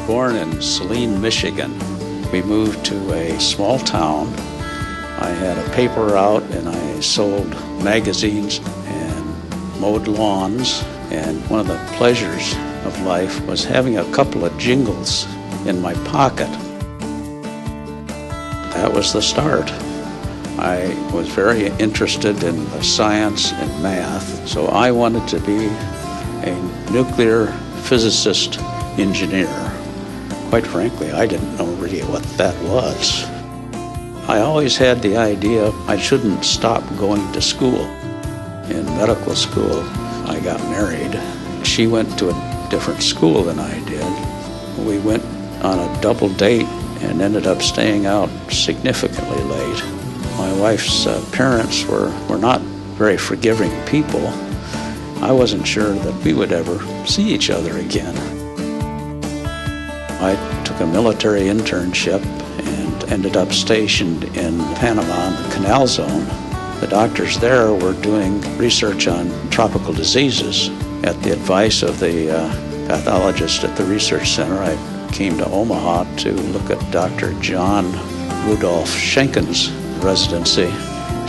born in Saline, Michigan. We moved to a small town. I had a paper route and I sold magazines and mowed lawns. And one of the pleasures of life was having a couple of jingles in my pocket. That was the start. I was very interested in the science and math, so I wanted to be a nuclear physicist engineer. Quite frankly, I didn't know really what that was. I always had the idea I shouldn't stop going to school. In medical school, I got married. She went to a different school than I did. We went on a double date and ended up staying out significantly late. My wife's parents were not very forgiving people. I wasn't sure that we would ever see each other again. I took a military internship and ended up stationed in Panama in the Canal Zone. The doctors there were doing research on tropical diseases. At the advice of the pathologist at the research center, I came to Omaha to look at Dr. John Rudolph Schenken's residency.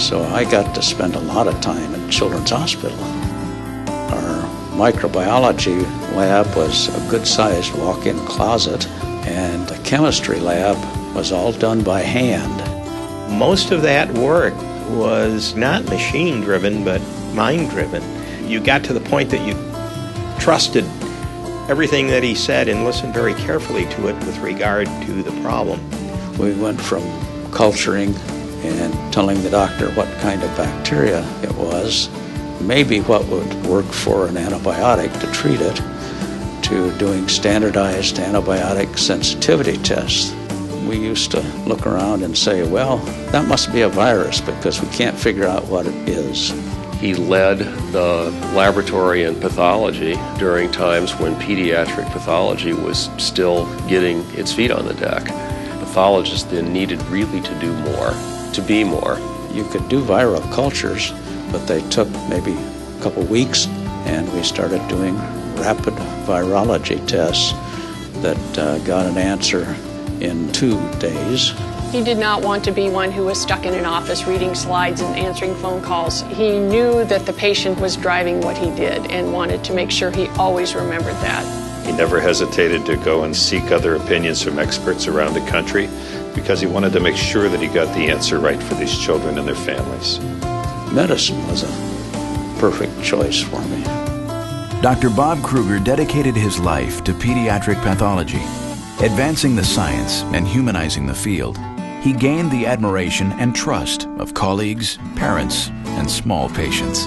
So I got to spend a lot of time at Children's Hospital. Our microbiology lab was a good-sized walk-in closet, and the chemistry lab was all done by hand. Most of that work was not machine-driven, but mind-driven. You got to the point that you trusted everything that he said and listened very carefully to it with regard to the problem. We went from culturing and telling the doctor what kind of bacteria it was, maybe what would work for an antibiotic to treat it, to doing standardized antibiotic sensitivity tests. We used to look around and say, well, that must be a virus because we can't figure out what it is. He led the laboratory in pathology during times when pediatric pathology was still getting its feet on the deck. Pathologists then needed really to do more, to be more. You could do viral cultures, but they took maybe a couple weeks, and we started doing rapid virology tests that got an answer in 2 days. He did not want to be one who was stuck in an office reading slides and answering phone calls. He knew that the patient was driving what he did and wanted to make sure he always remembered that. He never hesitated to go and seek other opinions from experts around the country because he wanted to make sure that he got the answer right for these children and their families. Medicine was a perfect choice for me. Dr. Bob Kruger dedicated his life to pediatric pathology, advancing the science and humanizing the field. He gained the admiration and trust of colleagues, parents, and small patients.